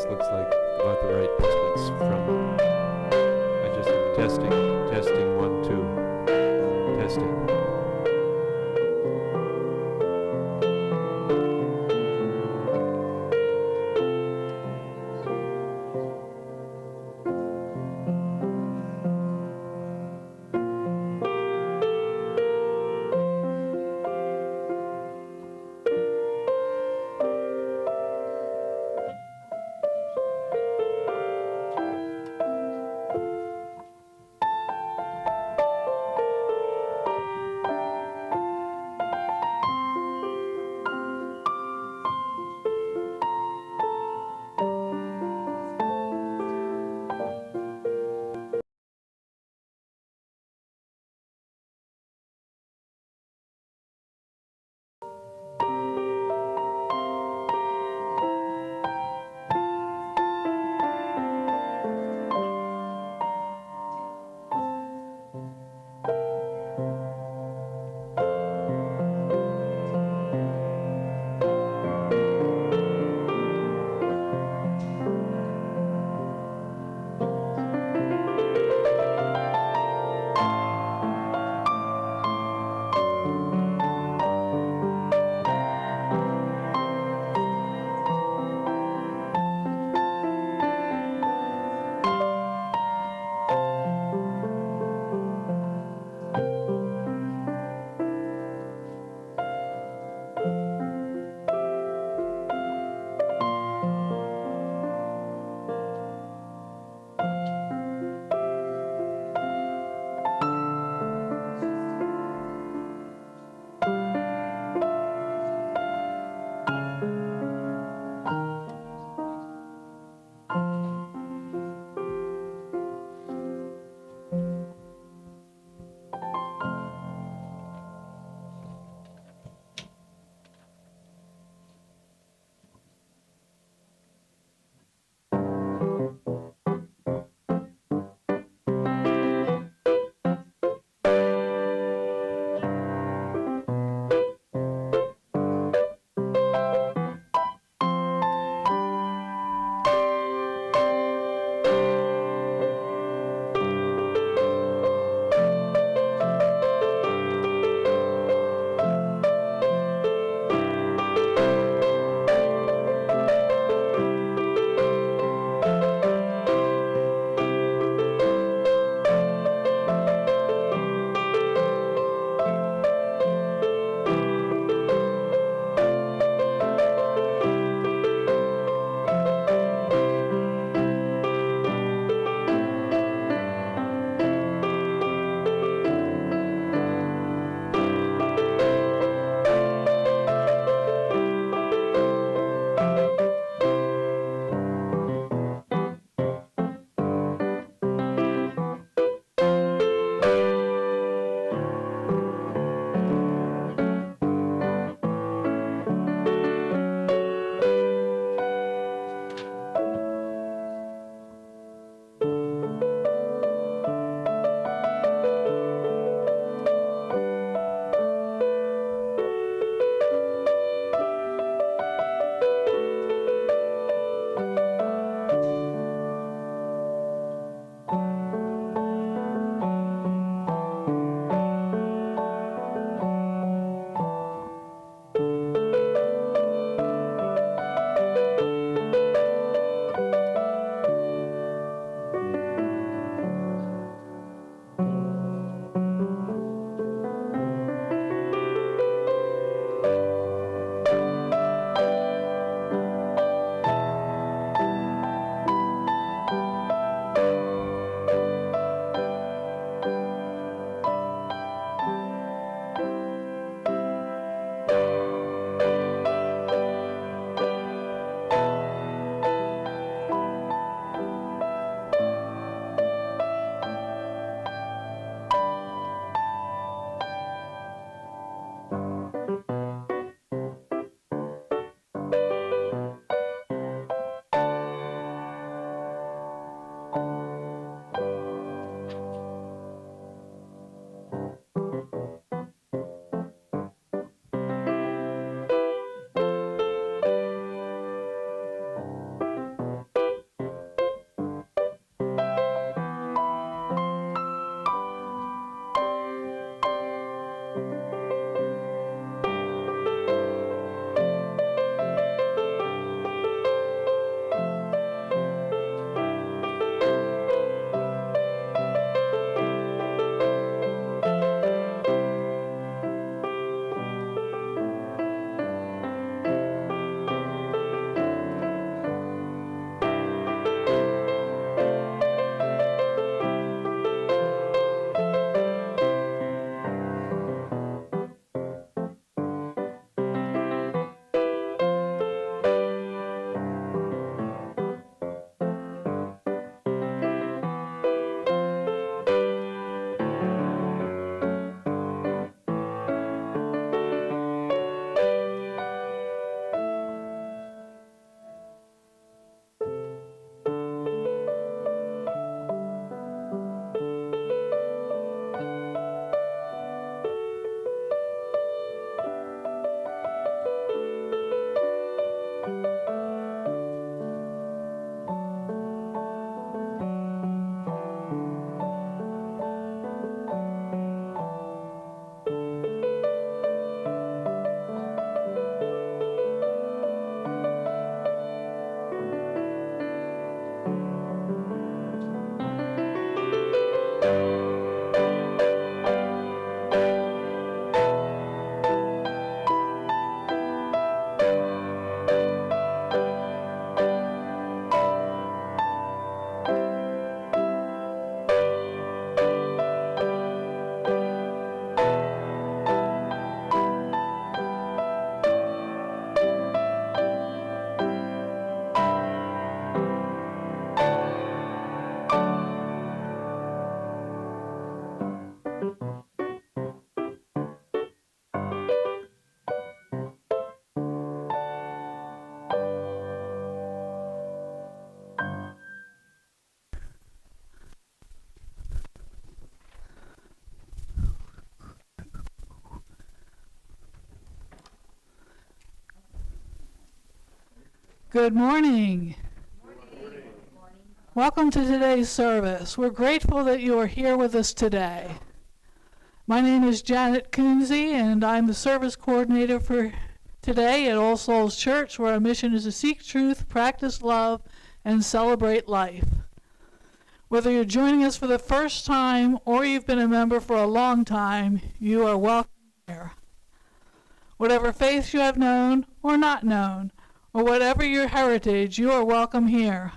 This looks like about the right distance from. I just testing 1 2 testing. Good morning. Welcome to today's service. We're grateful that you are here with us today. My name is Janet Coonsey, and I'm the service coordinator for today at All Souls Church, where our mission is to seek truth, practice love, and celebrate life. Whether you're joining us for the first time or you've been a member for a long time, you are welcome here. Whatever faith you have known or not known, or whatever your heritage, you are welcome here.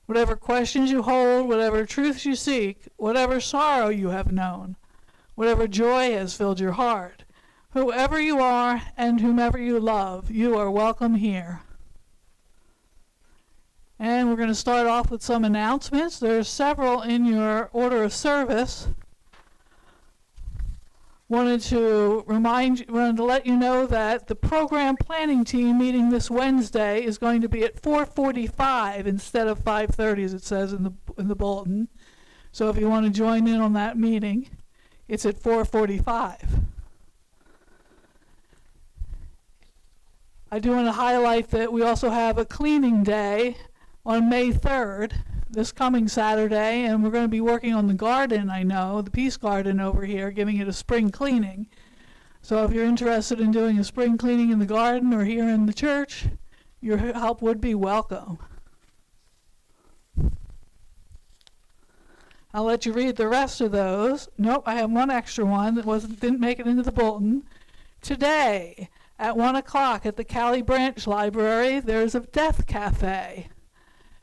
Whatever questions you hold, whatever truths you seek, whatever sorrow you have known, whatever joy has filled your heart, whoever you are and whomever you love, you are welcome here. And we're going to start off with some announcements. There's several in your order of service. Wanted to let you know that the program planning team meeting this Wednesday is going to be at 4:45 instead of 5:30, as it says in the bulletin. So if you want to join in on that meeting, it's at 4:45. I do want to highlight that we also have a cleaning day on May 3rd, this coming Saturday, and we're going to be working on the garden, I know, the Peace Garden over here, giving it a spring cleaning. So if you're interested in doing a spring cleaning in the garden or here in the church, your help would be welcome. I'll let you read the rest of those. Nope, I have one extra one that didn't make it into the bulletin. Today, at 1 o'clock at the Cali Branch Library, there's a Death Cafe.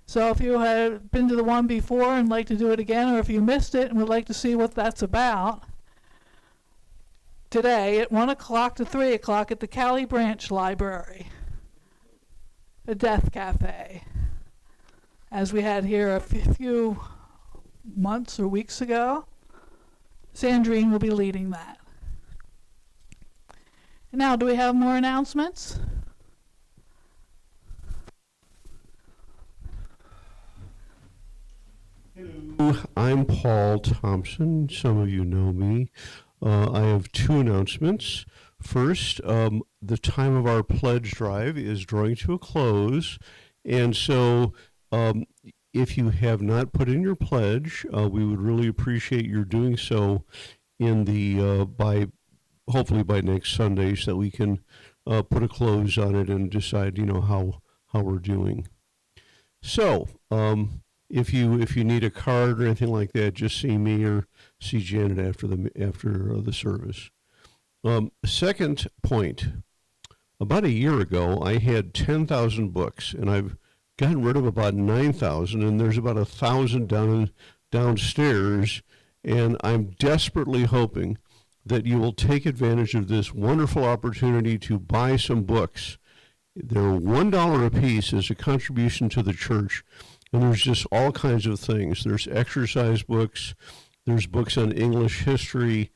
So if you had been to the one before and like to do it again, or if you missed it and would like to see what that's about, today at 1 o'clock to 3 o'clock at the Cali Branch Library, a Death Cafe, as we had here a few months or weeks ago. Sandrine will be leading that. And now, do we have more announcements? Hello, I'm Paul Thompson. Some of you know me. I have two announcements. First, the time of our pledge drive is drawing to a close, and so if you have not put in your pledge, we would really appreciate your doing so in the hopefully by next Sunday, so that we can put a close on it and decide, how we're doing. So, if you need a card or anything like that, just see me or see Janet after the service. Second point, about a year ago, I had 10,000 books, and I've gotten rid of about 9,000, and there's about 1,000 downstairs, and I'm desperately hoping that you will take advantage of this wonderful opportunity to buy some books. They're $1 a piece as a contribution to the church, and there's just all kinds of things. There's exercise books, there's books on English history,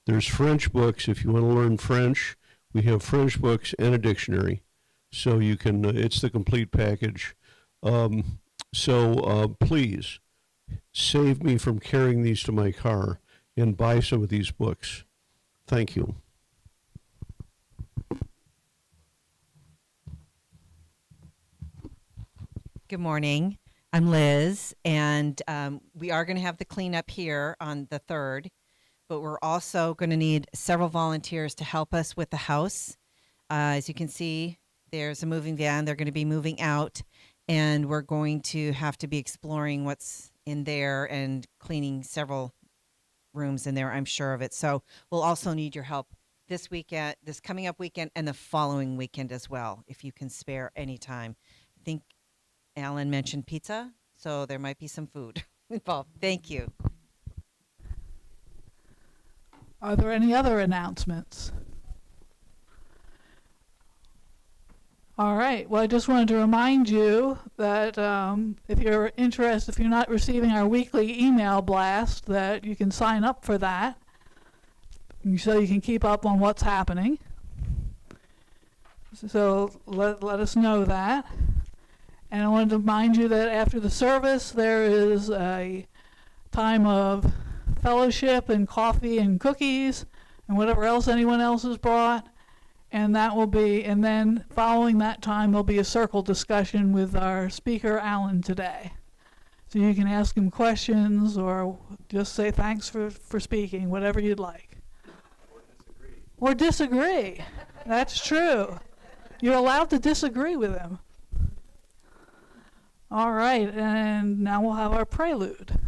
there's French books. If you want to learn French, we have French books and a dictionary. So you can, it's the complete package. So please save me from carrying these to my car and buy some of these books. Thank you. Good morning. I'm Liz, and we are going to have the cleanup here on the 3rd, but we're also going to need several volunteers to help us with the house. As you can see, there's a moving van. They're going to be moving out, and we're going to have to be exploring what's in there and cleaning several rooms in there, I'm sure of it. So we'll also need your help this weekend, this coming up weekend, and the following weekend as well, if you can spare any time. I think Allan mentioned pizza, so there might be some food involved. Thank you. Are there any other announcements? All right. Well, I just wanted to remind you that if you're interested, if you're not receiving our weekly email blast, that you can sign up for that so you can keep up on what's happening. So let us know that. And I wanted to remind you that after the service, there is a time of fellowship and coffee and cookies and whatever else anyone else has brought. And then following that time, there'll be a circle discussion with our speaker, Allan, today. So you can ask him questions or just say thanks for speaking, whatever you'd like. Or disagree. That's true. You're allowed to disagree with him. All right, and now we'll have our prelude.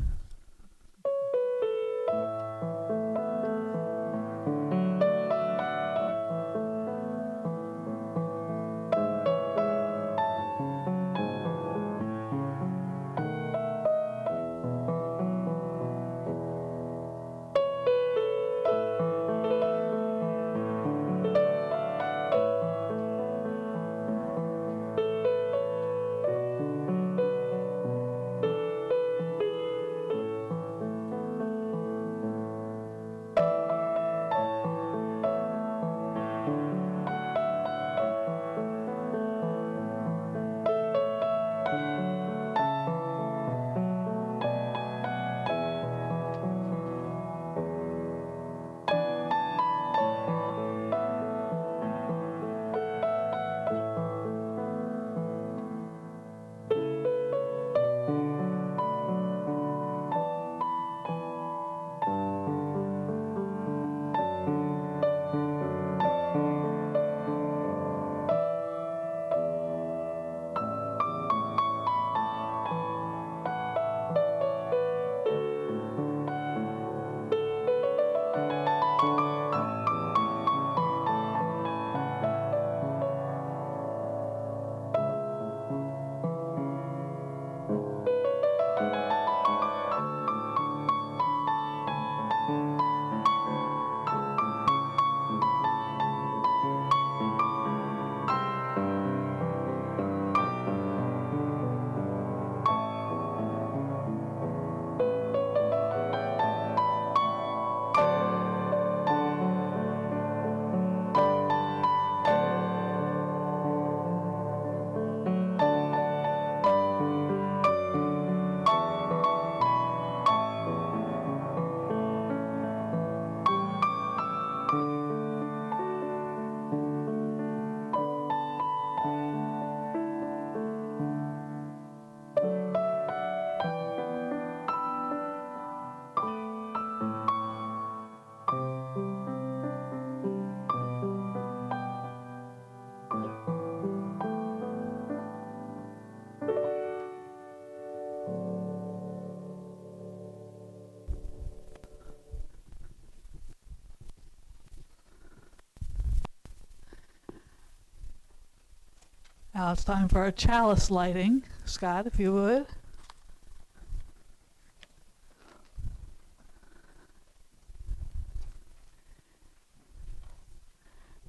Now it's time for our chalice lighting. Scott, if you would.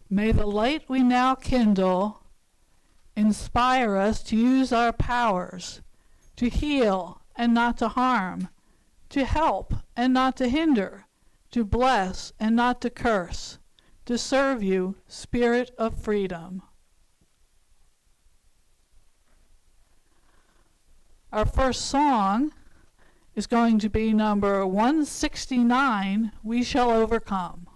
May the light we now kindle inspire us to use our powers, to heal and not to harm, to help and not to hinder, to bless and not to curse, to serve you, Spirit of freedom. Our first song is going to be number 169, We Shall Overcome.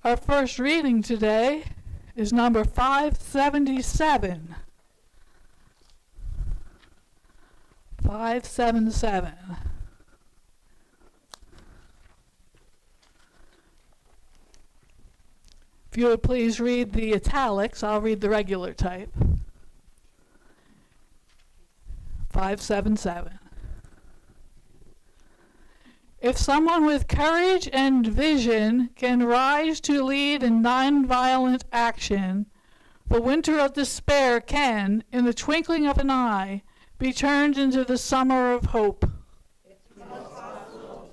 Our first reading today is number 577. 577. If you would please read the italics, I'll read the regular type. 577. If someone with courage and vision can rise to lead in nonviolent action, the winter of despair can, in the twinkling of an eye, be turned into the summer of hope.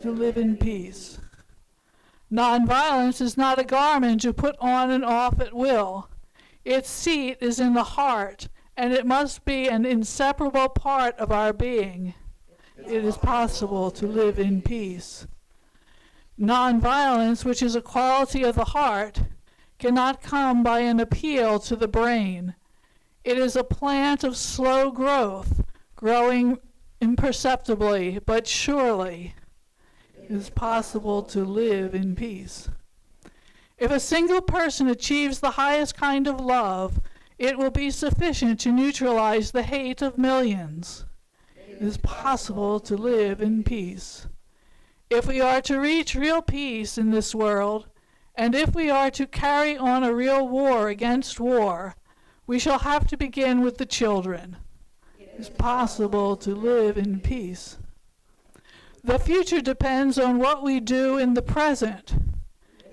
To live in peace. Nonviolence is not a garment to put on and off at will. Its seat is in the heart, and it must be an inseparable part of our being. It is possible to live in peace. Nonviolence, which is a quality of the heart, cannot come by an appeal to the brain. It is a plant of slow growth, growing imperceptibly but surely. It is possible to live in peace. If a single person achieves the highest kind of love, it will be sufficient to neutralize the hate of millions. It is possible to live in peace. If we are to reach real peace in this world, and if we are to carry on a real war against war, we shall have to begin with the children. It is possible to live in peace. The future depends on what we do in the present.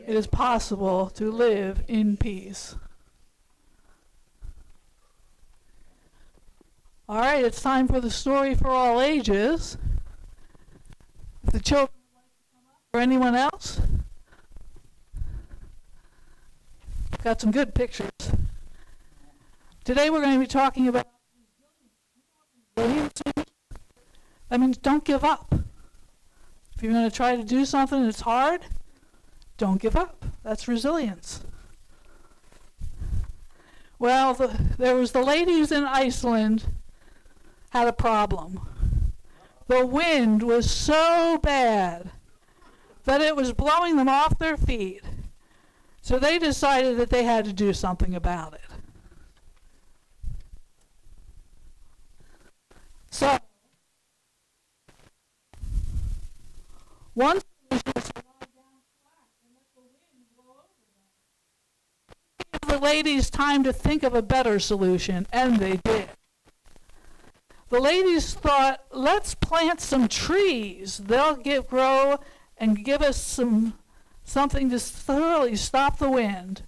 It is possible to live in peace. All right, it's time for the story for all ages. If the children would like to come up, or anyone else? Got some good pictures. Today we're going to be talking about resilience. That means don't give up. If you're going to try to do something that's hard, don't give up. That's resilience. Well, there was the ladies in Iceland had a problem. The wind was so bad that it was blowing them off their feet. So they decided that they had to do something about it. So, one solution is to lie down flat and let the wind blow over them. Give the ladies time to think of a better solution, and they did. The ladies thought, let's plant some trees. They'll grow and give us something to thoroughly stop the wind.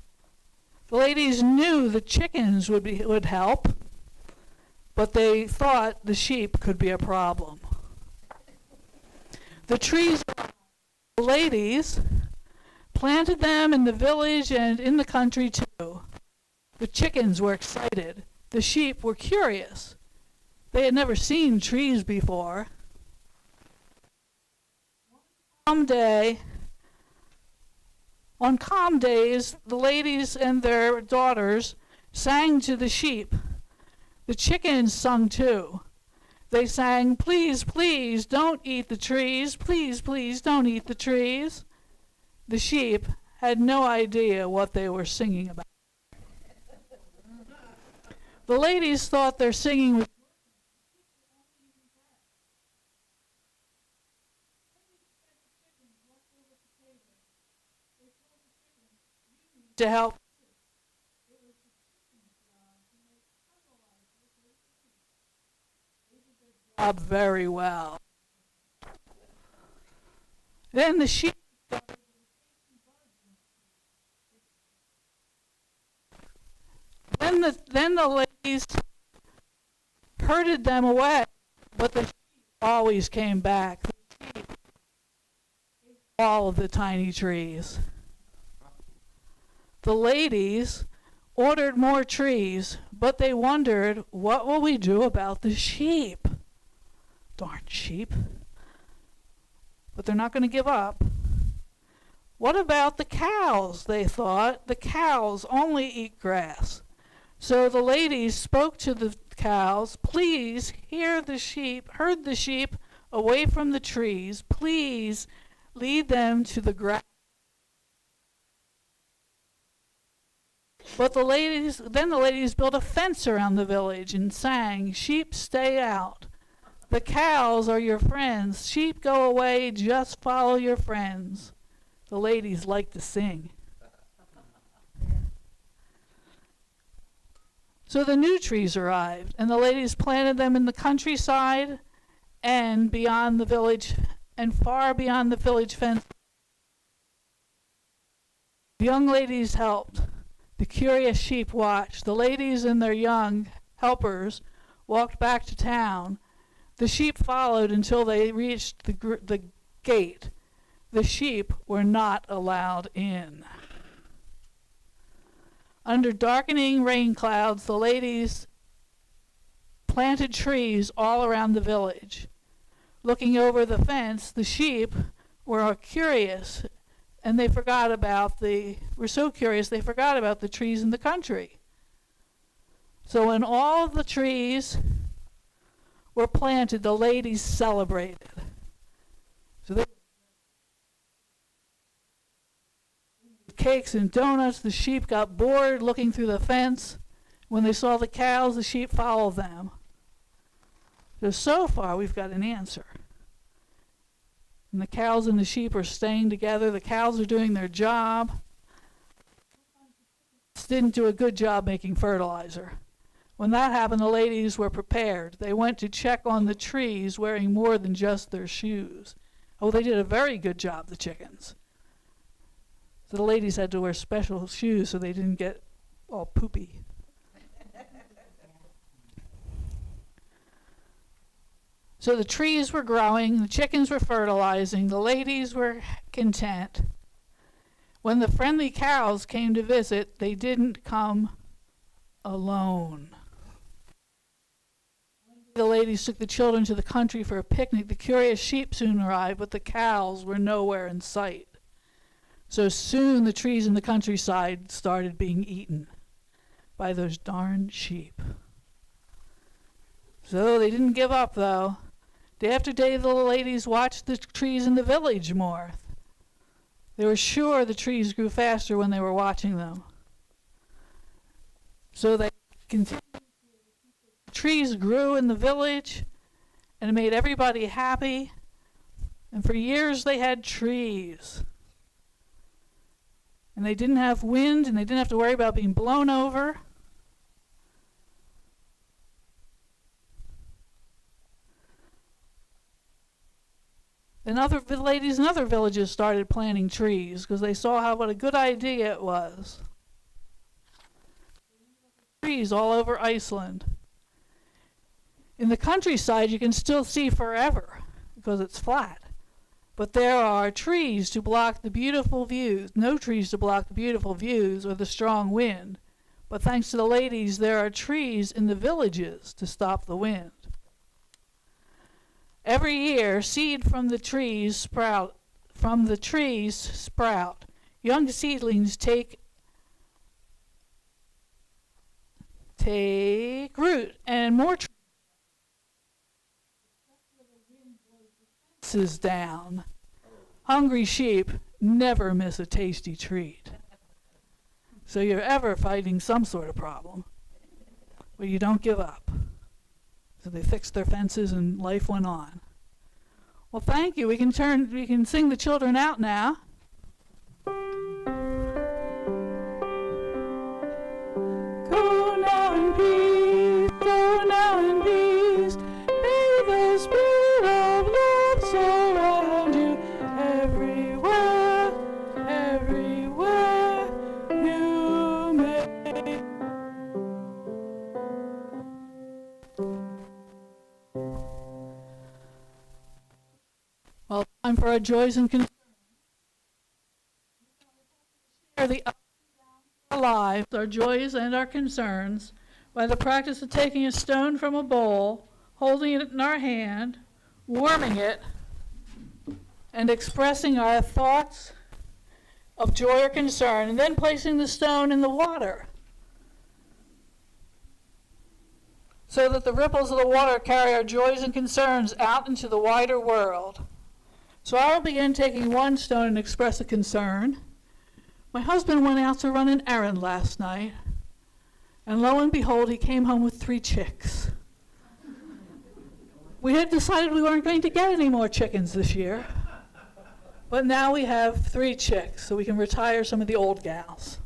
The ladies knew the chickens would help, but they thought the sheep could be a problem. The trees, the ladies planted them in the village and in the country too. The chickens were excited. The sheep were curious. They had never seen trees before. On calm days, the ladies and their daughters sang to the sheep. The chickens sung too. They sang, please, please, don't eat the trees. Please, please, don't eat the trees. The sheep had no idea what they were singing about. The ladies thought their singing was to help. It was the chicken's job to make fertilizer for the trees. They did their job very well. Then the sheep started tasting buds. Then the ladies herded them away, but the sheep always came back. The sheep ate all of the tiny trees. The ladies ordered more trees, but they wondered, what will we do about the sheep? Darn sheep. But they're not going to give up. What about the cows? They thought. The cows only eat grass. So the ladies spoke to the cows, please herd the sheep away from the trees. Please lead them to the grass. But the ladies built a fence around the village and sang, "Sheep, stay out. The cows are your friends. Sheep, go away. Just follow your friends." The ladies liked to sing. So the new trees arrived, and the ladies planted them in the countryside and beyond the village, and far beyond the village fence. The young ladies helped. The curious sheep watched. The ladies and their young helpers walked back to town. The sheep followed until they reached the gate. The sheep were not allowed in. Under darkening rain clouds, the ladies planted trees all around the village. Looking over the fence, the sheep were curious, and they were so curious they forgot about the trees in the country. So when all the trees were planted, the ladies celebrated. So they cakes and donuts. The sheep got bored looking through the fence. When they saw the cows, the sheep followed them. So far we've got an answer. And the cows and the sheep are staying together. The cows are doing their job. Didn't do a good job making fertilizer. When that happened, the ladies were prepared. They went to check on the trees wearing more than just their shoes. Oh, they did a very good job, the chickens. So the ladies had to wear special shoes so they didn't get all poopy. So the trees were growing, the chickens were fertilizing, the ladies were content. When the friendly cows came to visit, they didn't come alone. The ladies took the children to the country for a picnic. The curious sheep soon arrived, but the cows were nowhere in sight. So soon the trees in the countryside started being eaten by those darn sheep. So they didn't give up, though. Day after day, the ladies watched the trees in the village more. They were sure the trees grew faster when they were watching them. So they continued. The trees grew in the village, and it made everybody happy. And for years they had trees. And they didn't have wind, and they didn't have to worry about being blown over. And other ladies in other villages started planting trees because they saw what a good idea it was. Trees all over Iceland. In the countryside, you can still see forever because it's flat. But there are trees to block the beautiful views. No trees to block the beautiful views or the strong wind. But thanks to the ladies, there are trees in the villages to stop the wind. Every year, seed from the trees sprout. Young seedlings take root, and more trees down. Hungry sheep never miss a tasty treat. So you're ever fighting some sort of problem, but you don't give up. So they fixed their fences and life went on. Well, thank you. We can sing the children out now. Go now in peace, go now in peace. May the spirit of love surround you everywhere, everywhere you may. Well, time for our joys and concerns. Share the ups and downs of our lives, our joys and our concerns, by the practice of taking a stone from a bowl, holding it in our hand, warming it, and expressing our thoughts of joy or concern, and then placing the stone in the water so that the ripples of the water carry our joys and concerns out into the wider world. So I will begin taking one stone and express a concern. My husband went out to run an errand last night, and lo and behold, he came home with 3 chicks. We had decided we weren't going to get any more chickens this year, but now we have 3 chicks, so we can retire some of the old gals.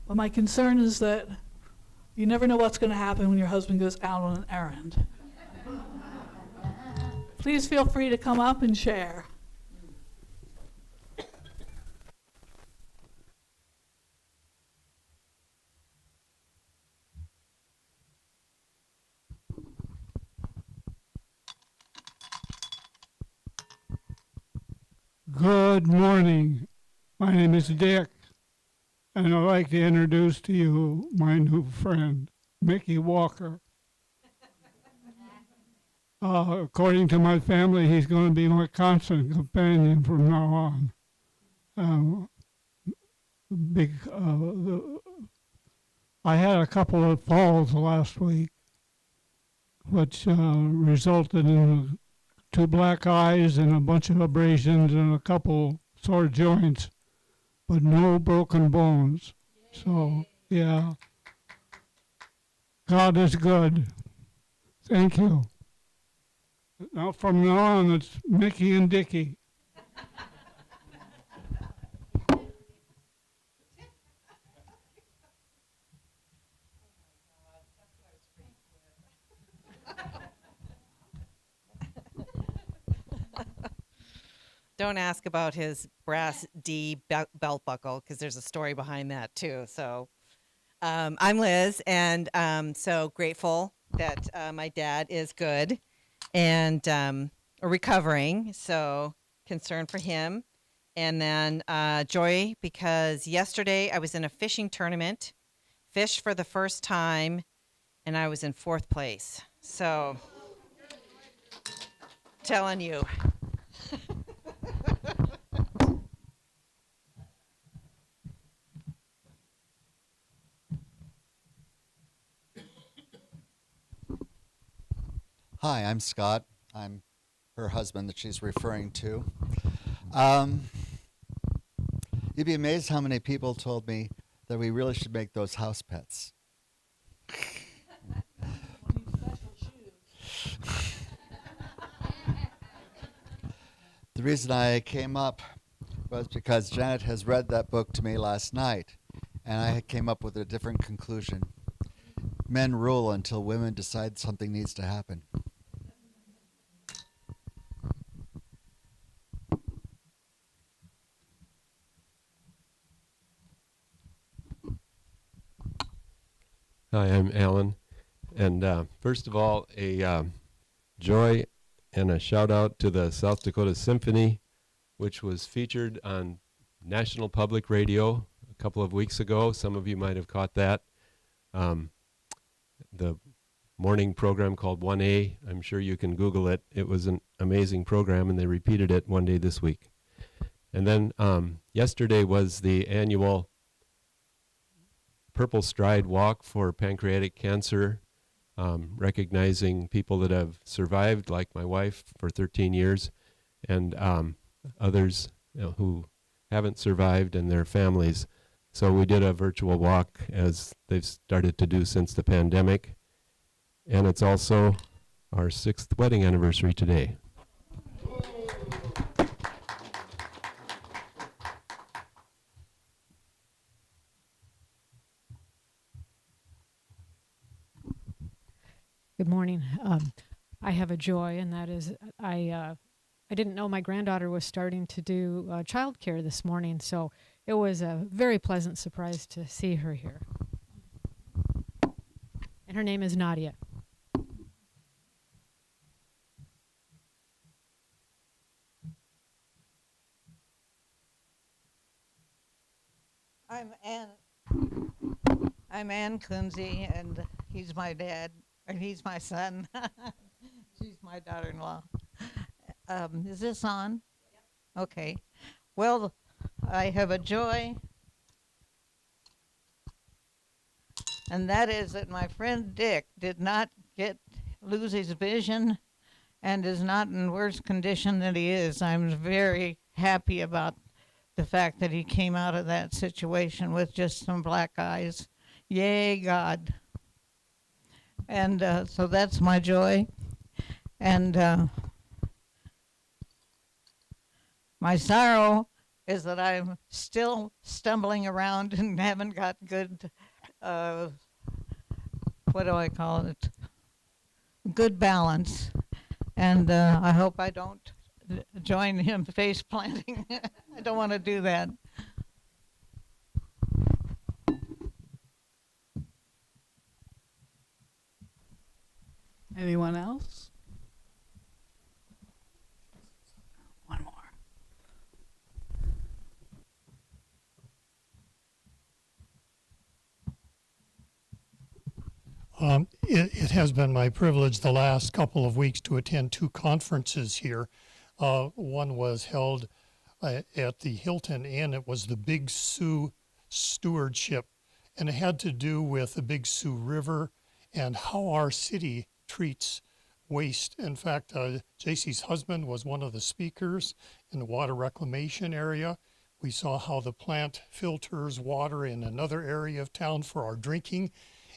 But my concern is that you never know what's going to happen when your husband goes out on an errand. Please feel free to come up and share. Good morning. My name is Dick, and I'd like to introduce to you my new friend, Mickey Walker. According to my family, he's going to be my constant companion from now on. I had a couple of falls last week, which resulted in 2 black eyes and a bunch of abrasions and a couple sore joints, but no broken bones. So, yeah. God is good. Thank you. Now, from now on, it's Mickey and Dickie. Don't ask about his brass D belt buckle, because there's a story behind that too. So I'm Liz, and so grateful that my dad is good and recovering. So concerned for him. And then joy, because yesterday I was in a fishing tournament, fished for the first time, and I was in 4th place. So telling you. Hi, I'm Scott. I'm her husband that she's referring to. You'd be amazed how many people told me that we really should make those house pets. The reason I came up was because Janet has read that book to me last night, and I came up with a different conclusion. Men rule until women decide something needs to happen. Hi, I'm Allan. And first of all, a joy and a shout out to the South Dakota Symphony, which was featured on National Public Radio a couple of weeks ago. Some of you might have caught that. The morning program called 1A, I'm sure you can Google it. It was an amazing program, and they repeated it one day this week. And then yesterday was the annual Purple Stride Walk for pancreatic cancer, recognizing people that have survived, like my wife, for 13 years, and others who haven't survived and their families. So we did a virtual walk, as they've started to do since the pandemic. And it's also our 6th wedding anniversary today. Good morning. I have a joy, and that is I didn't know my granddaughter was starting to do childcare this morning, so it was a very pleasant surprise to see her here. And her name is Nadia. I'm Ann Kunze, and he's my dad, and he's my son. She's my daughter-in-law. Is this on? Yep. Okay. Well, I have a joy, and that is that my friend Dick did not lose his vision and is not in worse condition than he is. I'm very happy about the fact that he came out of that situation with just some black eyes. Yay, God. And so that's my joy. And my sorrow is that I'm still stumbling around and haven't got good, what do I call it? Good balance. And I hope I don't join him face planting. I don't want to do that. Anyone else? One more. It has been my privilege the last couple of weeks to attend two conferences here. One was held at the Hilton Inn. It was the Big Sioux Stewardship, and it had to do with the Big Sioux River and how our city treats waste. In fact, JC's husband was one of the speakers in the water reclamation area. We saw how the plant filters water in another area of town for our drinking.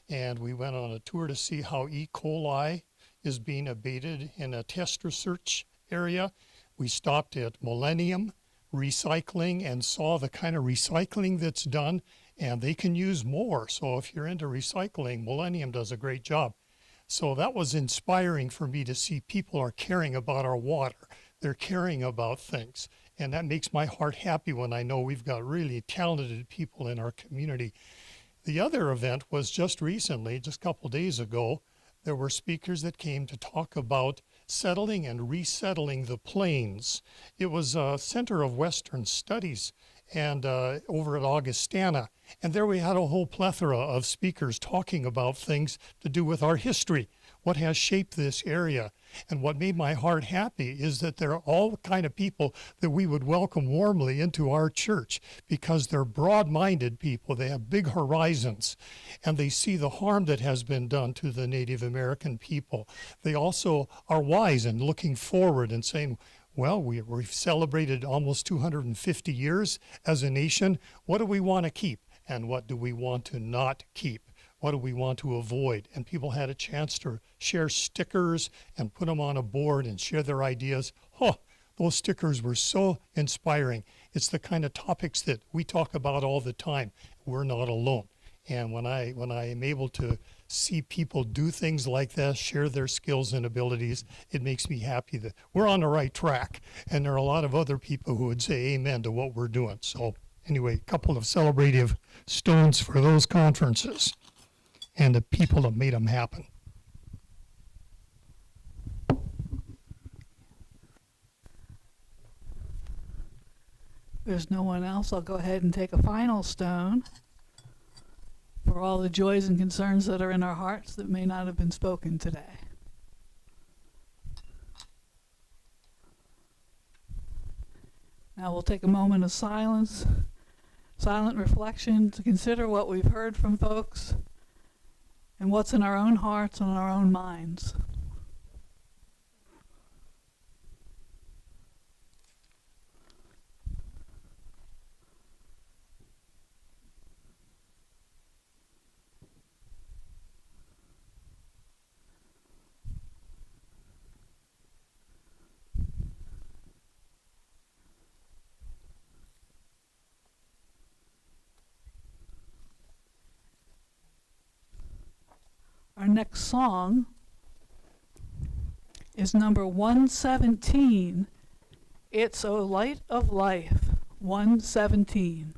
And we went on a tour to see how E. coli is being abated in a test research area. We stopped at Millennium Recycling and saw the kind of recycling that's done, and they can use more. So if you're into recycling, Millennium does a great job. So that was inspiring for me to see people are caring about our water. They're caring about things. And that makes my heart happy when I know we've got really talented people in our community. The other event was just recently, just a couple days ago. There were speakers that came to talk about settling and resettling the plains. It was a Center of Western Studies and over at Augustana. And there we had a whole plethora of speakers talking about things to do with our history, what has shaped this area. And what made my heart happy is that they're all the kind of people that we would welcome warmly into our church because they're broad-minded people. They have big horizons, and they see the harm that has been done to the Native American people. They also are wise and looking forward and saying, well, we've celebrated almost 250 years as a nation. What do we want to keep? And what do we want to not keep? What do we want to avoid? And people had a chance to share stickers and put them on a board and share their ideas. Oh, those stickers were so inspiring. It's the kind of topics that we talk about all the time. We're not alone. And when I am able to see people do things like this, share their skills and abilities, it makes me happy that we're on the right track. And there are a lot of other people who would say amen to what we're doing. So anyway, a couple of celebrative stones for those conferences and the people that made them happen. There's no one else. I'll go ahead and take a final stone for all the joys and concerns that are in our hearts that may not have been spoken today. Now we'll take a moment of silence, silent reflection to consider what we've heard from folks and what's in our own hearts and our own minds. Our next song is number 117, It's a Light of Life, 117.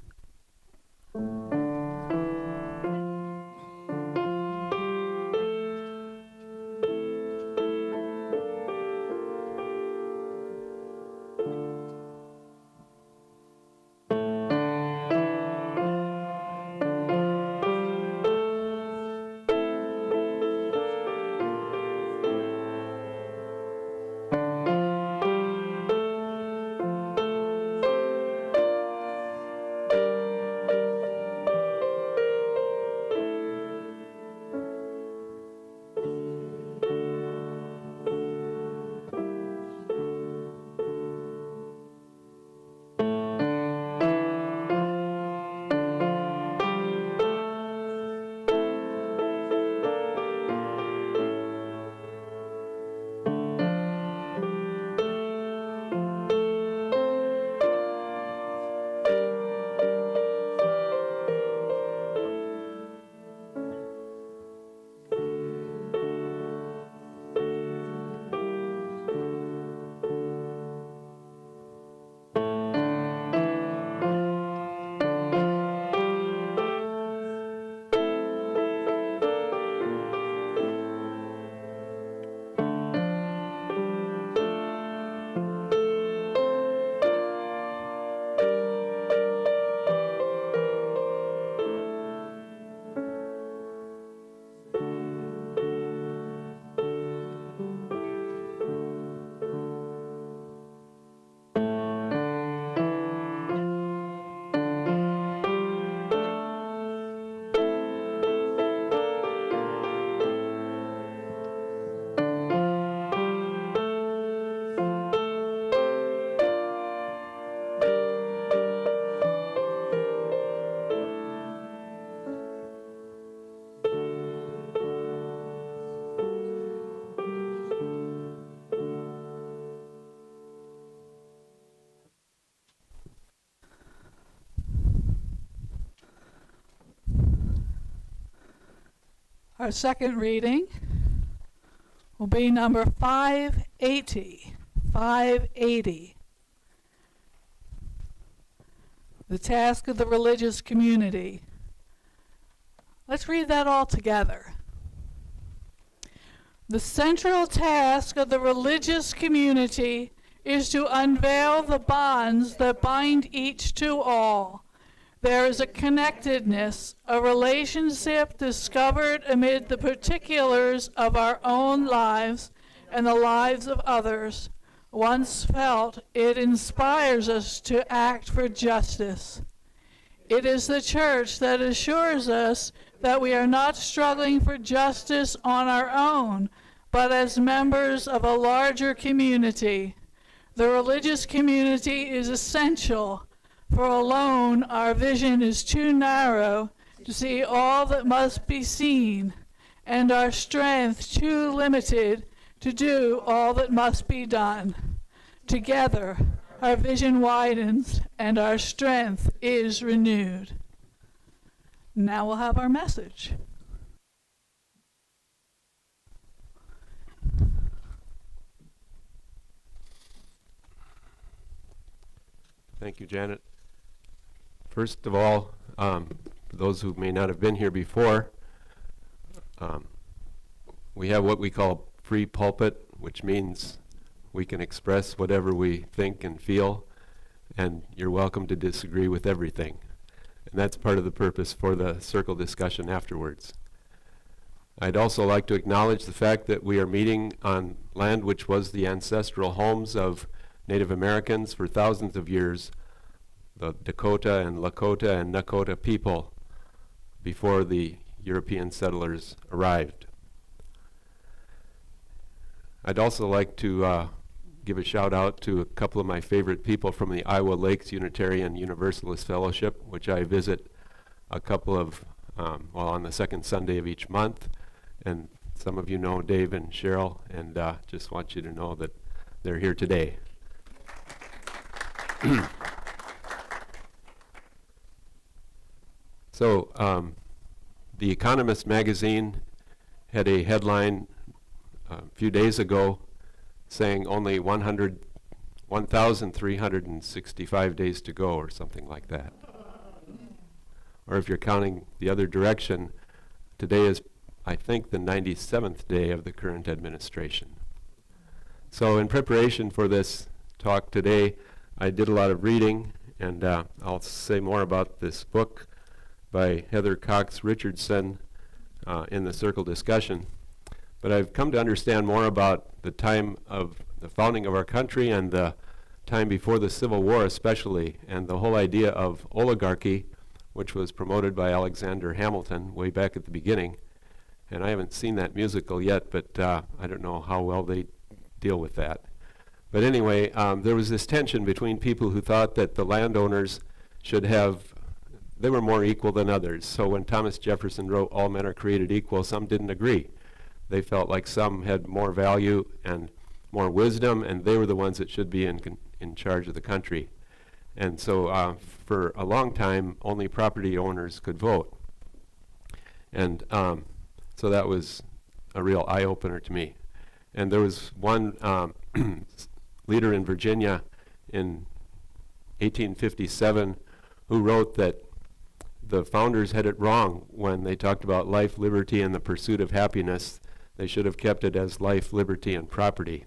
Our second reading will be number 580. 580. The task of the religious community. Let's read that all together. The central task of the religious community is to unveil the bonds that bind each to all. There is a connectedness, a relationship discovered amid the particulars of our own lives and the lives of others. Once felt, it inspires us to act for justice. It is the church that assures us that we are not struggling for justice on our own, but as members of a larger community. The religious community is essential, for alone our vision is too narrow to see all that must be seen, and our strength too limited to do all that must be done. Together, our vision widens and our strength is renewed. Now we'll have our message. Thank you, Janet. First of all, for those who may not have been here before, we have what we call free pulpit, which means we can express whatever we think and feel, and you're welcome to disagree with everything. And that's part of the purpose for the circle discussion afterwards. I'd also like to acknowledge the fact that we are meeting on land which was the ancestral homes of Native Americans for thousands of years, the Dakota and Lakota and Nakota people, before the European settlers arrived. I'd also like to give a shout out to a couple of my favorite people from the Iowa Lakes Unitarian Universalist Fellowship, which I visit a couple of, on the second Sunday of each month. And some of you know Dave and Cheryl, and just want you to know that they're here today. So, The Economist magazine had a headline a few days ago saying only 1,365 days to go, or something like that. Or if you're counting the other direction, today is, I think, the 97th day of the current administration. So in preparation for this talk today, I did a lot of reading, and I'll say more about this book by Heather Cox Richardson in the circle discussion. But I've come to understand more about the time of the founding of our country and the time before the Civil War especially, and the whole idea of oligarchy, which was promoted by Alexander Hamilton way back at the beginning. And I haven't seen that musical yet, but I don't know how well they deal with that. But anyway, there was this tension between people who thought that the landowners should have, they were more equal than others. So when Thomas Jefferson wrote, "All men are created equal," some didn't agree. They felt like some had more value and more wisdom, and they were the ones that should be in charge of the country. And so for a long time, only property owners could vote. And so that was a real eye-opener to me. And there was one leader in Virginia in 1857 who wrote that the founders had it wrong when they talked about life, liberty, and the pursuit of happiness. They should have kept it as life, liberty, and property.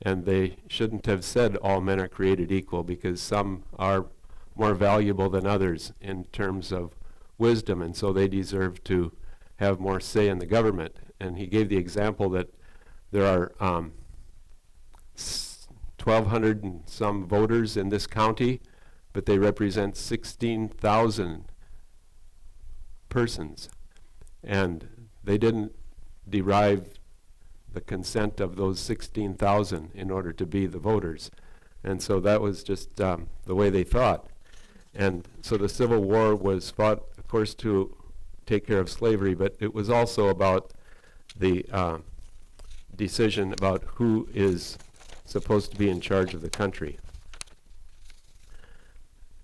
And they shouldn't have said all men are created equal, because some are more valuable than others in terms of wisdom, and so they deserve to have more say in the government. And he gave the example that there are 1,200 and some voters in this county, but they represent 16,000 persons. And they didn't derive the consent of those 16,000 in order to be the voters. And so that was just the way they thought. And so the Civil War was fought, of course, to take care of slavery, but it was also about the decision about who is supposed to be in charge of the country.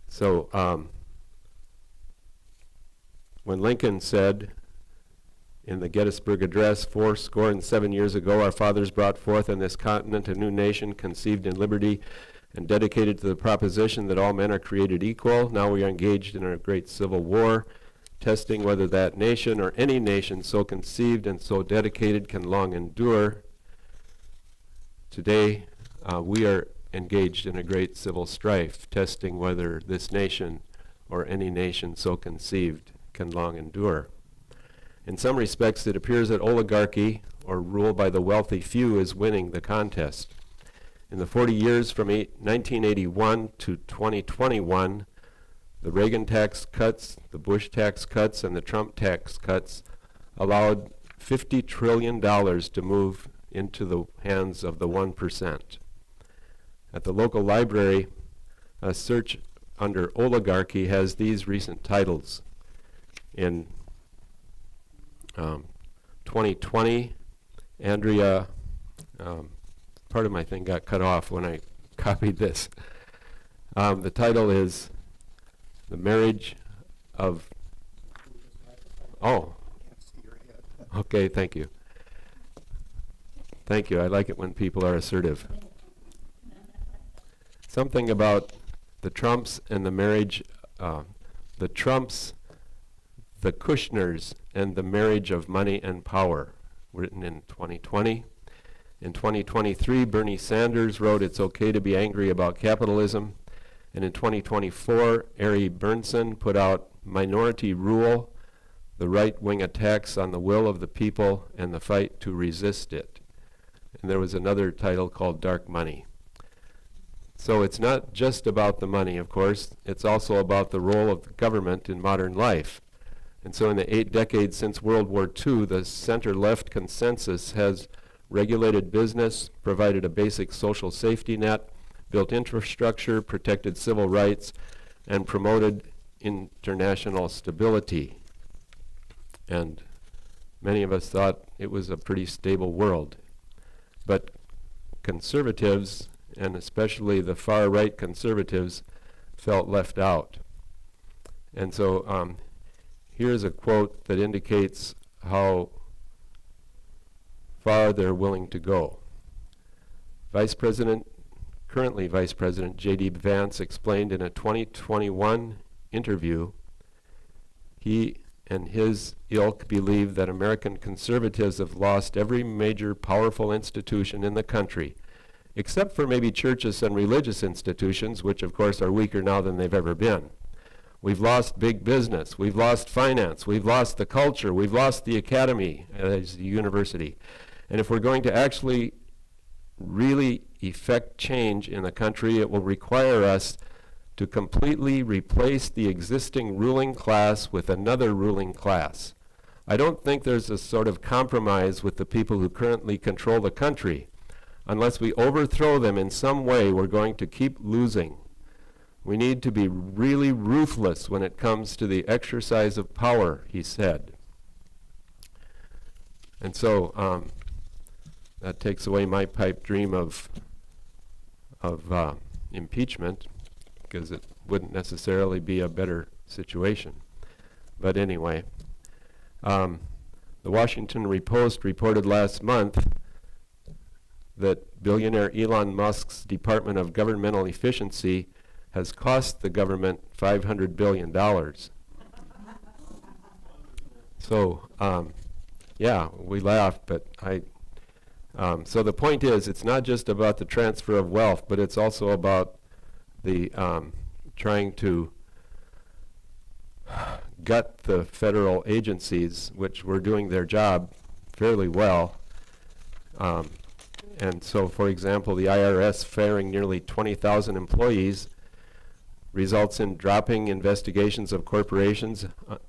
So when Lincoln said In the Gettysburg Address, 77 years ago, our fathers brought forth on this continent a new nation conceived in liberty and dedicated to the proposition that all men are created equal. Now we are engaged in a great civil war, testing whether that nation or any nation so conceived and so dedicated can long endure. Today, we are engaged in a great civil strife, testing whether this nation or any nation so conceived can long endure. In some respects, it appears that oligarchy, or rule by the wealthy few, is winning the contest. In the 40 years from 1981 to 2021, the Reagan tax cuts, the Bush tax cuts, and the Trump tax cuts allowed $50 trillion to move into the hands of the 1%. At the local library, a search under oligarchy has these recent titles. In 2020, Andrea, part of my thing got cut off when I copied this. The title is The Marriage of... Oh. Okay, thank you. Thank you. I like it when people are assertive. Something about the Trumps and the marriage, the Trumps, the Kushners, and the marriage of money and power, written in 2020. In 2023, Bernie Sanders wrote, "It's okay to be angry about capitalism." And in 2024, Ari Bernson put out Minority Rule, the right-wing attacks on the will of the people and the fight to resist it. And there was another title called Dark Money. So it's not just about the money, of course. It's also about the role of the government in modern life. And so in the 8 decades since World War II, the center-left consensus has regulated business, provided a basic social safety net, built infrastructure, protected civil rights, and promoted international stability. And many of us thought it was a pretty stable world. But conservatives, and especially the far-right conservatives, felt left out. And so here's a quote that indicates how far they're willing to go. Currently Vice President J.D. Vance explained in a 2021 interview, he and his ilk believe that American conservatives have lost every major powerful institution in the country, except for maybe churches and religious institutions, which of course are weaker now than they've ever been. We've lost big business, we've lost finance, we've lost the culture, we've lost the academy as the university. And if we're going to actually really effect change in the country, it will require us to completely replace the existing ruling class with another ruling class. I don't think there's a sort of compromise with the people who currently control the country. Unless we overthrow them in some way, we're going to keep losing. We need to be really ruthless when it comes to the exercise of power, he said. And so that takes away my pipe dream of impeachment, because it wouldn't necessarily be a better situation. But anyway, the Washington Post reported last month that billionaire Elon Musk's Department of Governmental Efficiency has cost the government $500 billion. So, yeah, we laugh, but so the point is, it's not just about the transfer of wealth, but it's also about the trying to gut the federal agencies, which were doing their job fairly well. And so, for example, the IRS firing nearly 20,000 employees results in dropping investigations of corporations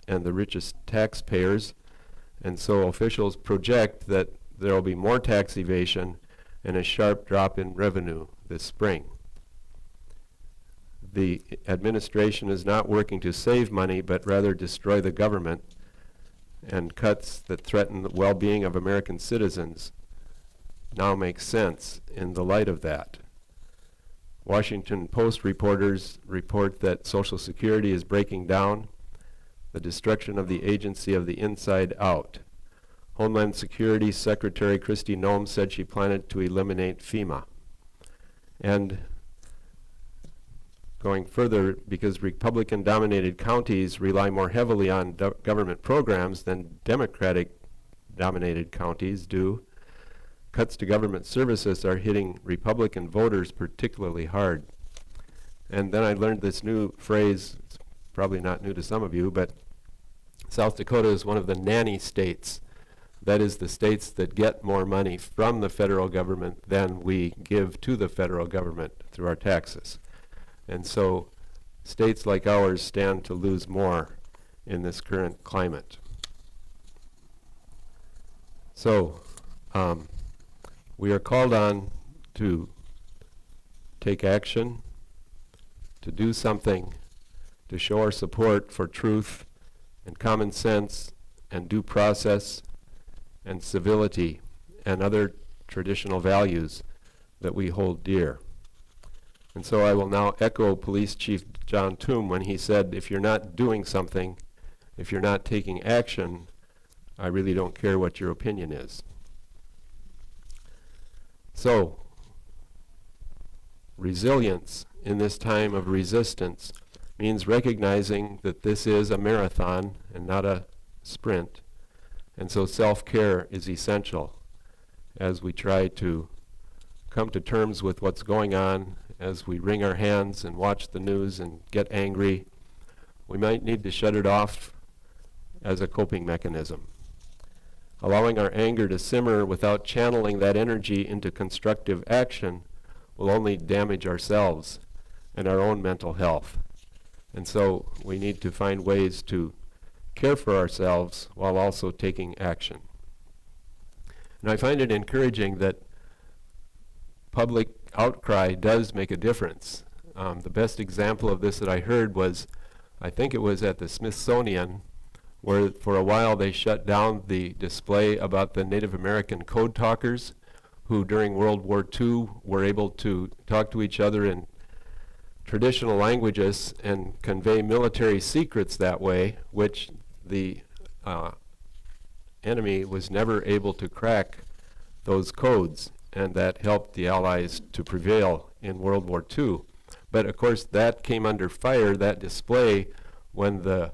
and the richest taxpayers. And so officials project that there will be more tax evasion and a sharp drop in revenue this spring. The administration is not working to save money, but rather destroy the government, and cuts that threaten the well-being of American citizens now make sense in the light of that. Washington Post reporters report that Social Security is breaking down, the destruction of the agency of the inside out. Homeland Security Secretary Kristi Noem said she planned to eliminate FEMA. And going further, because Republican-dominated counties rely more heavily on government programs than Democratic-dominated counties do, cuts to government services are hitting Republican voters particularly hard. And then I learned this new phrase, it's probably not new to some of you, but South Dakota is one of the nanny states. That is the states that get more money from the federal government than we give to the federal government through our taxes. And so states like ours stand to lose more in this current climate. So we are called on to take action, to do something, to show our support for truth and common sense and due process and civility and other traditional values that we hold dear. And so I will now echo Police Chief John Toom when he said, if you're not doing something, if you're not taking action, I really don't care what your opinion is. So, resilience in this time of resistance means recognizing that this is a marathon and not a sprint. And so self-care is essential as we try to come to terms with what's going on, as we wring our hands and watch the news and get angry. We might need to shut it off as a coping mechanism. Allowing our anger to simmer without channeling that energy into constructive action will only damage ourselves and our own mental health. And so we need to find ways to care for ourselves while also taking action. And I find it encouraging that public outcry does make a difference. The best example of this that I heard was, I think it was at the Smithsonian, where for a while they shut down the display about the Native American code talkers who during World War II were able to talk to each other in traditional languages and convey military secrets that way, which the enemy was never able to crack those codes, and that helped the Allies to prevail in World War II. But of course that came under fire, that display, when the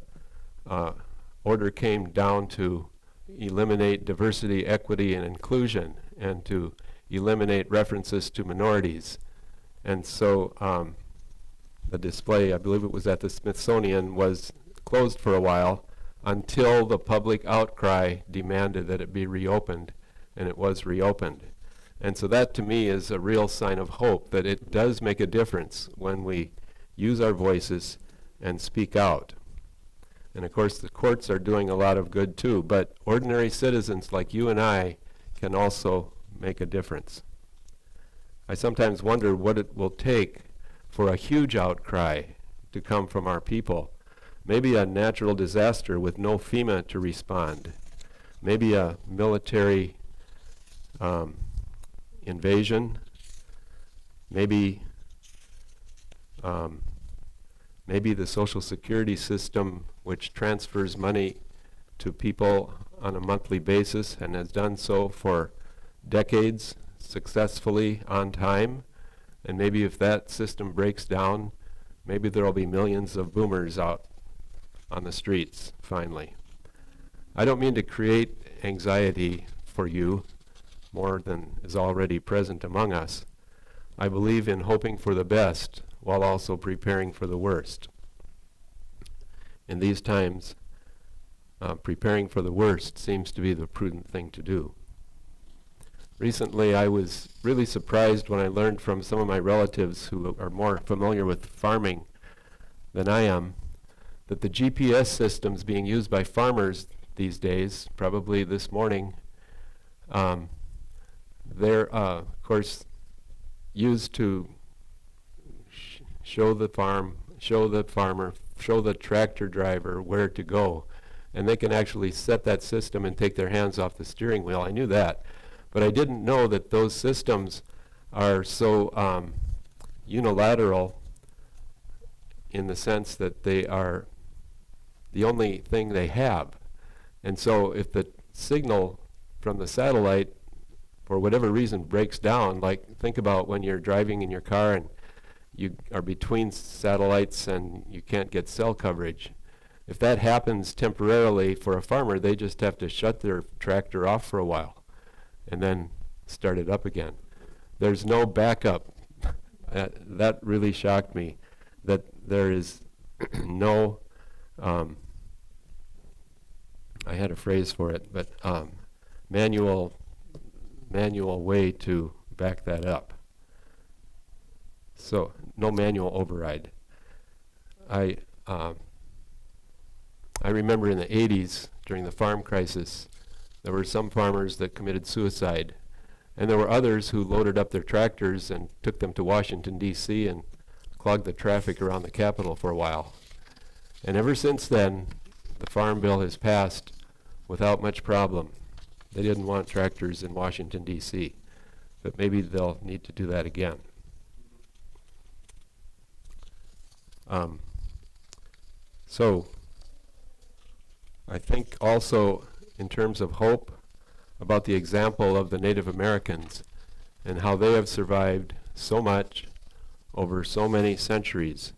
order came down to eliminate diversity, equity, and inclusion, and to eliminate references to minorities. And so the display, I believe it was at the Smithsonian, was closed for a while until the public outcry demanded that it be reopened, and it was reopened. And so that to me is a real sign of hope, that it does make a difference when we use our voices and speak out. And of course the courts are doing a lot of good too, but ordinary citizens like you and I can also make a difference. I sometimes wonder what it will take for a huge outcry to come from our people. Maybe a natural disaster with no FEMA to respond. Maybe a military invasion. Maybe the Social Security system, which transfers money to people on a monthly basis and has done so for decades successfully on time. And maybe if that system breaks down, maybe there will be millions of boomers out on the streets finally. I don't mean to create anxiety for you more than is already present among us. I believe in hoping for the best while also preparing for the worst. In these times, preparing for the worst seems to be the prudent thing to do. Recently, I was really surprised when I learned from some of my relatives who are more familiar with farming than I am, that the GPS systems being used by farmers these days, probably this morning, they're, of course, used to show the farm, show the farmer, show the tractor driver where to go. And they can actually set that system and take their hands off the steering wheel. I knew that. But I didn't know that those systems are so unilateral in the sense that they are the only thing they have. And so if the signal from the satellite, for whatever reason, breaks down. Like, think about when you're driving in your car and you are between satellites and you can't get cell coverage. If that happens temporarily for a farmer, they just have to shut their tractor off for a while and then start it up again. There's no backup. That really shocked me, that there is no, I had a phrase for it, but manual way to back that up. So no manual override. I remember in the 80s, during the farm crisis, there were some farmers that committed suicide, and there were others who loaded up their tractors and took them to Washington, D.C. and clogged the traffic around the Capitol for a while. And ever since then, the Farm Bill has passed without much problem. They didn't want tractors in Washington, D.C., but maybe they'll need to do that again. So I think also in terms of hope about the example of the Native Americans and how they have survived so much over so many centuries.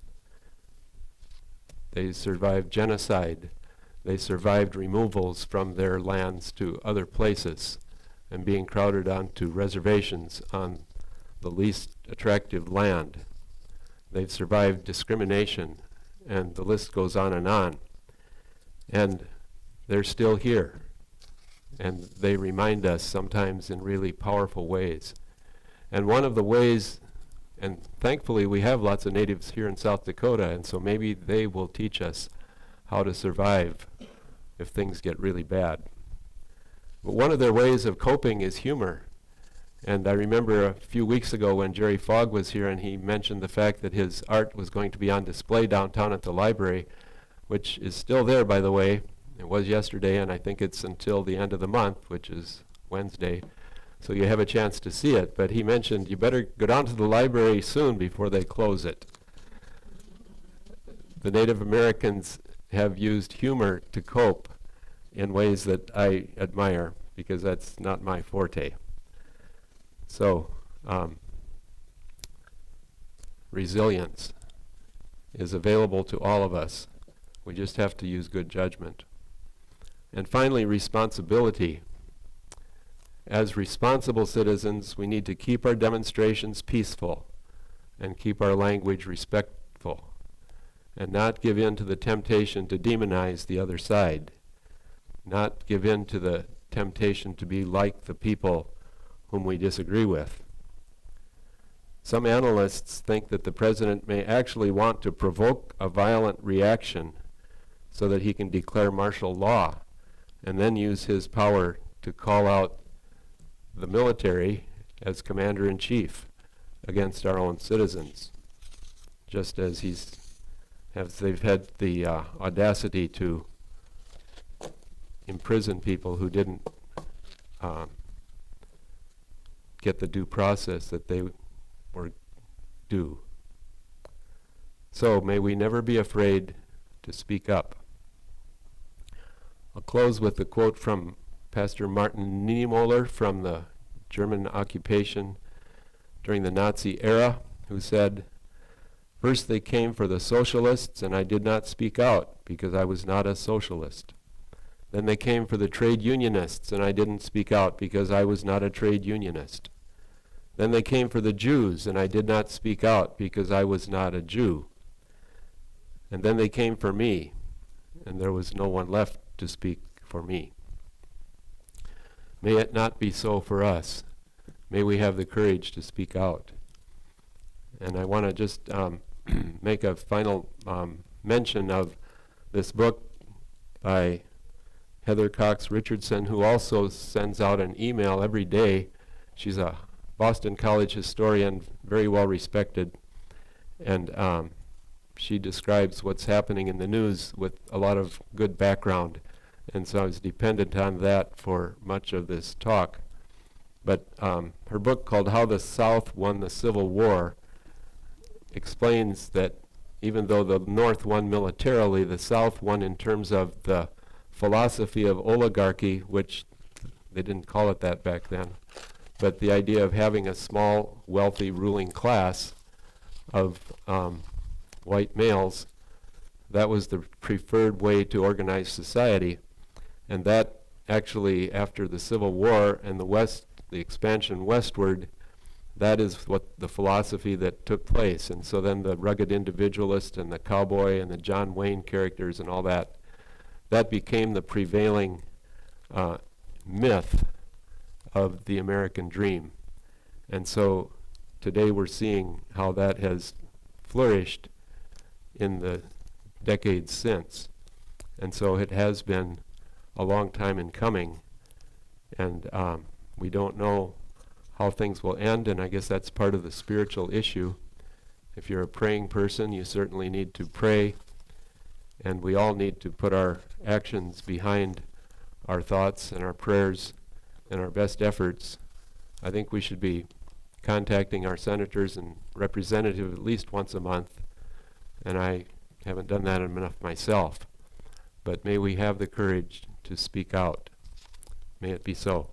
They survived genocide. They survived removals from their lands to other places and being crowded onto reservations on the least attractive land. They've survived discrimination, and the list goes on. And they're still here. And they remind us sometimes in really powerful ways. And one of the ways, and thankfully we have lots of natives here in South Dakota, and so maybe they will teach us how to survive if things get really bad. But one of their ways of coping is humor. And I remember a few weeks ago when Jerry Fogg was here and he mentioned the fact that his art was going to be on display downtown at the library, which is still there, by the way. It was yesterday, and I think it's until the end of the month, which is Wednesday. So you have a chance to see it. But he mentioned you better go down to the library soon before they close it. The Native Americans have used humor to cope in ways that I admire, because that's not my forte. So, resilience is available to all of us. We just have to use good judgment. And finally, responsibility. As responsible citizens, we need to keep our demonstrations peaceful and keep our language respectful and not give in to the temptation to demonize the other side, not give in to the temptation to be like the people whom we disagree with. Some analysts think that the president may actually want to provoke a violent reaction so that he can declare martial law and then use his power to call out the military as commander-in-chief against our own citizens, just as they've had the audacity to imprison people who didn't get the due process that they were due. So may we never be afraid to speak up. I'll close with a quote from Pastor Martin Niemöller from the German occupation during the Nazi era, who said, "First they came for the socialists, and I did not speak out because I was not a socialist. Then they came for the trade unionists, and I didn't speak out because I was not a trade unionist. Then they came for the Jews, and I did not speak out because I was not a Jew. And then they came for me, and there was no one left to speak for me." May it not be so for us. May we have the courage to speak out. And I want to just make a final mention of this book by Heather Cox Richardson, who also sends out an email every day. She's a Boston College historian, very well respected, and she describes what's happening in the news with a lot of good background, and so I was dependent on that for much of this talk. But her book, called How the South Won the Civil War, explains that even though the North won militarily, the South won in terms of the philosophy of oligarchy, which they didn't call it that back then, but the idea of having a small, wealthy ruling class of white males, that was the preferred way to organize society. And that actually, after the Civil War and the expansion westward, that is what the philosophy that took place. And so then the rugged individualist and the cowboy and the John Wayne characters and all that became the prevailing myth of the American dream. And so today we're seeing how that has flourished in the decades since. And so it has been a long time in coming, and we don't know how things will end, and I guess that's part of the spiritual issue. If you're a praying person, you certainly need to pray, and we all need to put our actions behind our thoughts and our prayers and our best efforts. I think we should be contacting our senators and representatives at least once a month, and I haven't done that enough myself. But may we have the courage to speak out. May it be so.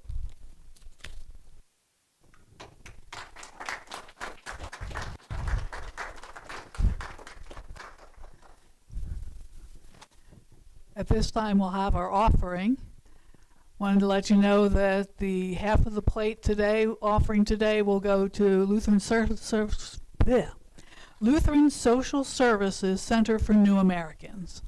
At this time, we'll have our offering. Wanted to let you know that the half of the plate today, offering today, will go to Lutheran Social Services Center for New Americans.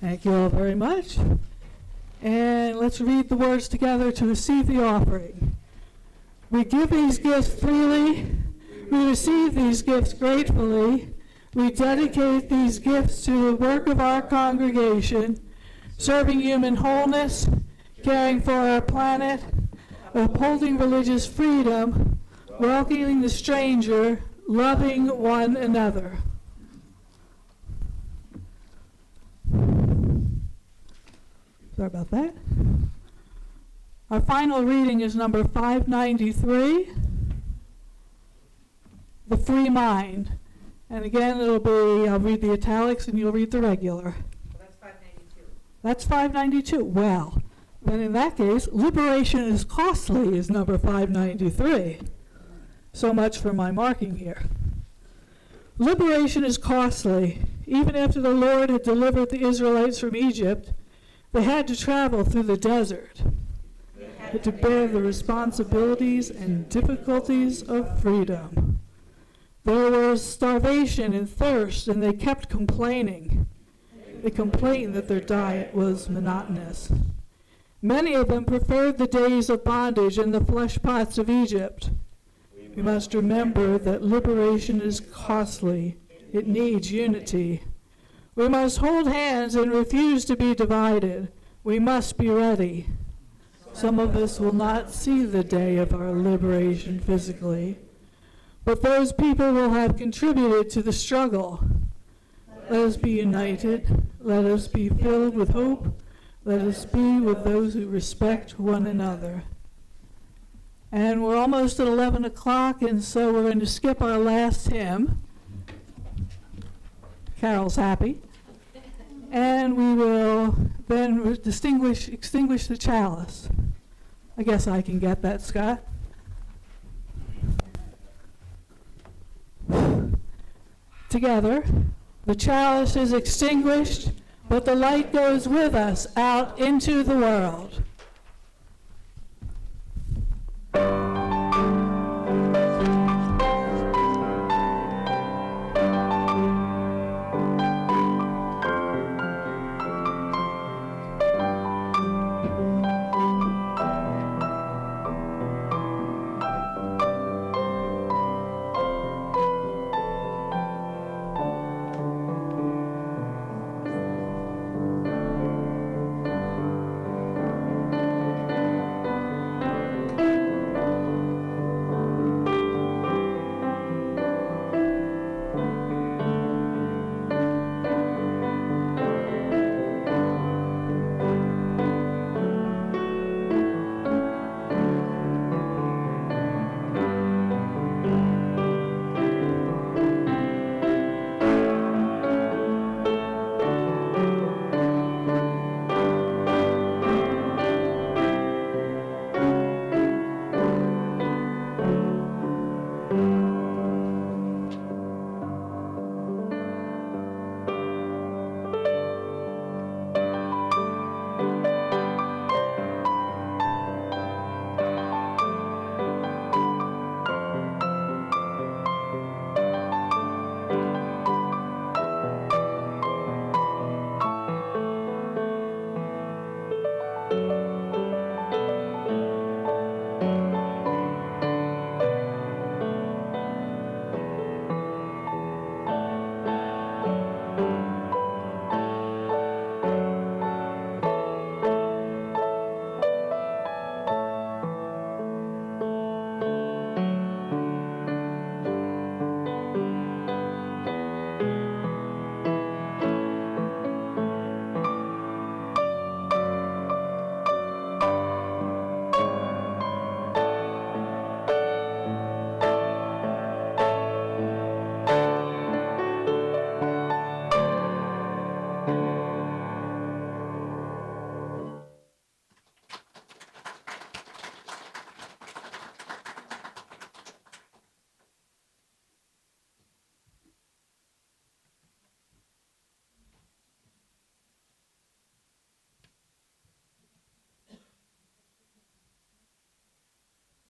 Thank you all very much. And let's read the words together to receive the offering. We give these gifts freely. We receive these gifts gratefully. We dedicate these gifts to the work of our congregation, serving human wholeness, caring for our planet, upholding religious freedom, welcoming the stranger, loving one another. Sorry about that. Our final reading is number 593, The Free Mind. And again, it'll be, I'll read the italics and you'll read the regular. Well, that's 592. That's 592. Well, then in that case, Liberation is Costly is number 593. So much for my marking here. Liberation is costly. Even after the Lord had delivered the Israelites from Egypt, they had to travel through the desert. They had to bear the responsibilities and difficulties of freedom. There was starvation and thirst, and they kept complaining. They complained that their diet was monotonous. Many of them preferred the days of bondage and the flesh pots of Egypt. We must remember that liberation is costly. It needs unity. We must hold hands and refuse to be divided. We must be ready. Some of us will not see the day of our liberation physically, but those people will have contributed to the struggle. Let us be united. Let us be filled with hope. Let us be with those who respect one another. And we're almost at 11 o'clock, and so we're going to skip our last hymn. Carol's happy. And we will then extinguish the chalice. I guess I can get that, Scott. Together, the chalice is extinguished, but the light goes with us out into the world.